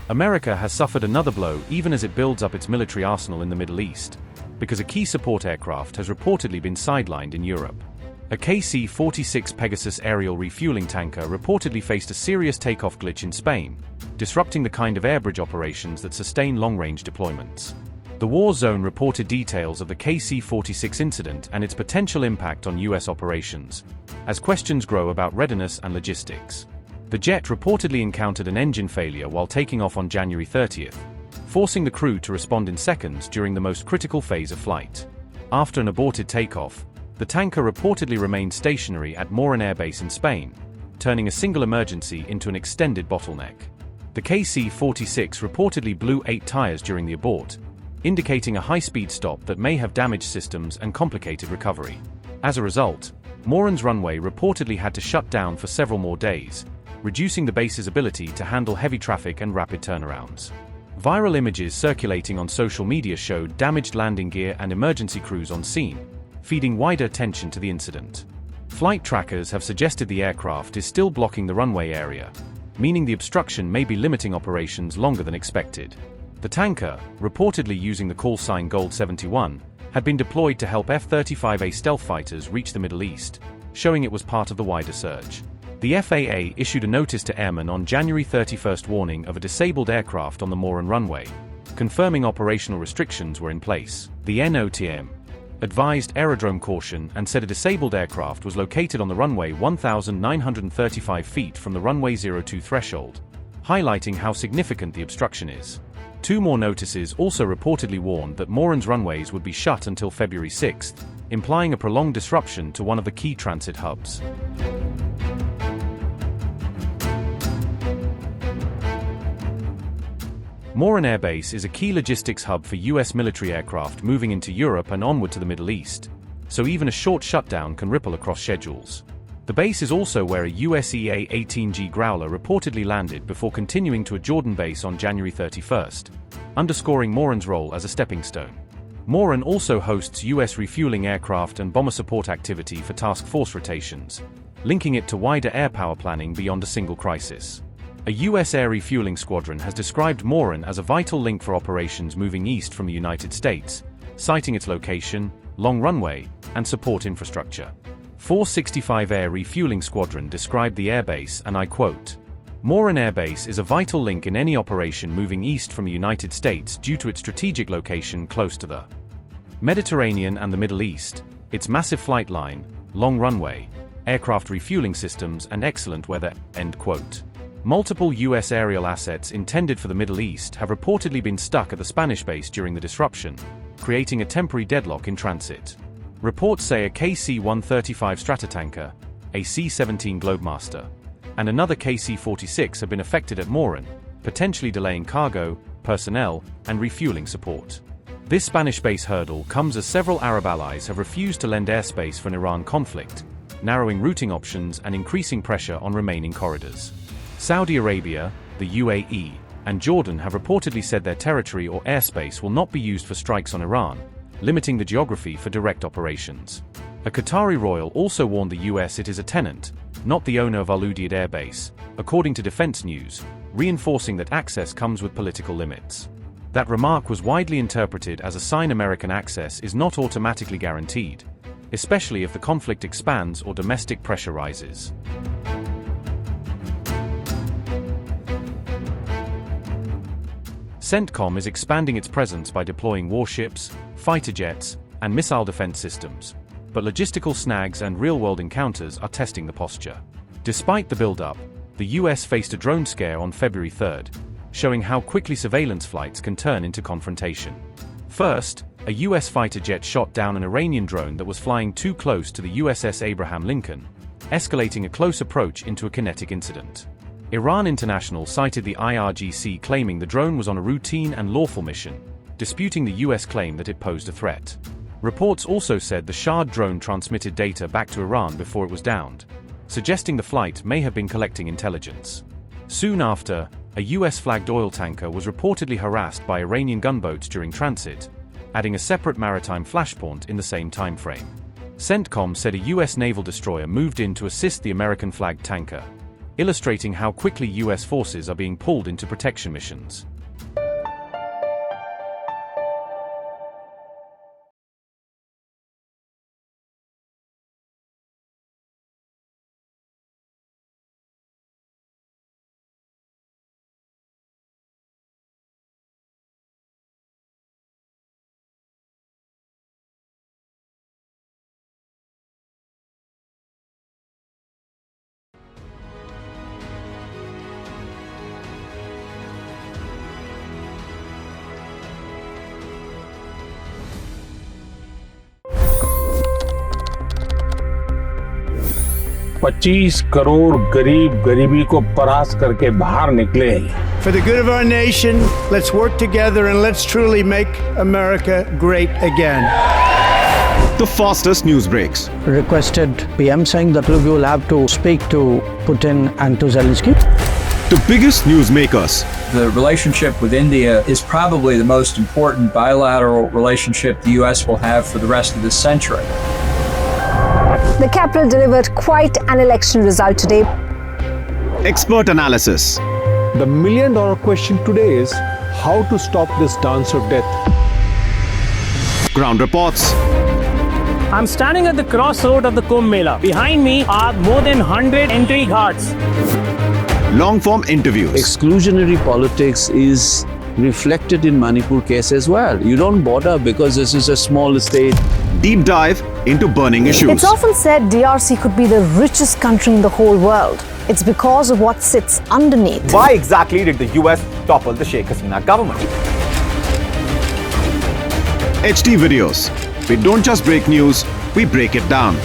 America has suffered another blow even as it builds up its military arsenal in the Middle East, because a key support aircraft has reportedly been sidelined in Europe. A KC-46 Pegasus aerial refueling tanker reportedly faced a serious takeoff glitch in Spain, disrupting the kind of airbridge operations that sustain long-range deployments. The war zone reported details of the KC-46 incident and its potential impact on U.S. operations, as questions grow about readiness and logistics. The jet reportedly encountered an engine failure while taking off on January 30th, forcing the crew to respond in seconds during the most critical phase of flight. After an aborted takeoff, the tanker reportedly remained stationary at Morón Air Base in Spain, turning a single emergency into an extended bottleneck. The KC-46 reportedly blew 8 tires during the abort, indicating a high-speed stop that may have damaged systems and complicated recovery. As a result, Morón's runway reportedly had to shut down for several more days, reducing the base's ability to handle heavy traffic and rapid turnarounds. Viral images circulating on social media showed damaged landing gear and emergency crews on scene, feeding wider attention to the incident. Flight trackers have suggested the aircraft is still blocking the runway area, meaning the obstruction may be limiting operations longer than expected. The tanker, reportedly using the call sign Gold 71, had been deployed to help F-35A stealth fighters reach the Middle East, showing it was part of the wider surge. The FAA issued a notice to airmen on January 31st warning of a disabled aircraft on the Morón runway, confirming operational restrictions were in place. The NOTM advised aerodrome caution and said a disabled aircraft was located on the runway 1,935 feet from the runway 02 threshold, highlighting how significant the obstruction is. 2 more notices also reportedly warned that Morón's runways would be shut until February 6th, implying a prolonged disruption to one of the key transit hubs. Morón Air Base is a key logistics hub for U.S. military aircraft moving into Europe and onward to the Middle East, so even a short shutdown can ripple across schedules. The base is also where a US EA-18G Growler reportedly landed before continuing to a Jordan base on January 31st, underscoring Morón's role as a stepping stone. Morón also hosts U.S. refueling aircraft and bomber support activity for task force rotations, linking it to wider air power planning beyond a single crisis. A U.S. air refueling squadron has described Morón as a vital link for operations moving east from the United States, citing its location, long runway, and support infrastructure. 465 Air Refueling Squadron described the airbase, and I quote, "Morón Air Base is a vital link in any operation moving east from the United States due to its strategic location close to the Mediterranean and the Middle East, its massive flight line, long runway, aircraft refueling systems and excellent weather." End quote. Multiple U.S. aerial assets intended for the Middle East have reportedly been stuck at the Spanish base during the disruption, creating a temporary deadlock in transit. Reports say a KC-135 Stratotanker, a C-17 Globemaster, and another KC-46 have been affected at Morón, potentially delaying cargo, personnel, and refueling support. This Spanish base hurdle comes as several Arab allies have refused to lend airspace for an Iran conflict, narrowing routing options and increasing pressure on remaining corridors. Saudi Arabia, the UAE, and Jordan have reportedly said their territory or airspace will not be used for strikes on Iran, limiting the geography for direct operations. A Qatari royal also warned the US it is a tenant, not the owner of Al Udeid Air Base, according to Defense News, reinforcing that access comes with political limits. That remark was widely interpreted as a sign American access is not automatically guaranteed, especially if the conflict expands or domestic pressure rises. CENTCOM is expanding its presence by deploying warships, fighter jets, and missile defense systems, but logistical snags and real-world encounters are testing the posture. Despite the build-up, the US faced a drone scare on February 3rd, showing how quickly surveillance flights can turn into confrontation. First, a US fighter jet shot down an Iranian drone that was flying too close to the USS Abraham Lincoln, escalating a close approach into a kinetic incident. Iran International cited the IRGC claiming the drone was on a routine and lawful mission, disputing the US claim that it posed a threat. Reports also said the Shahd drone transmitted data back to Iran before it was downed, suggesting the flight may have been collecting intelligence. Soon after, a US-flagged oil tanker was reportedly harassed by Iranian gunboats during transit, adding a separate maritime flashpoint in the same timeframe. CENTCOM said a US naval destroyer moved in to assist the American-flagged tanker. illustrating how quickly US forces are being pulled into protection missions. $25 crore गरीब गरीबी को परास्त करके बाहर निकले। For the good of our nation, let's work together and let's truly make America great again. The fastest news breaks. Requested PM saying that look, you will have to speak to Putin and to Zelensky. The biggest newsmakers. The relationship with India is probably the most important bilateral relationship the US will have for the rest of this century. The capital delivered quite an election result today. Expert analysis. The million-dollar question today is how to stop this dance of death. Ground reports. I'm standing at the crossroad of the Kumbh Mela. Behind me are more than 100 entry guards. Long-form interviews. Exclusionary politics is reflected in Manipur case as well. You don't bother because this is a small state. Deep dive into burning issues. It's often said DRC could be the richest country in the whole world. It's because of what sits underneath. Why exactly did the US topple the Sheikh Hasina government? HD videos. We don't just break news, we break it down.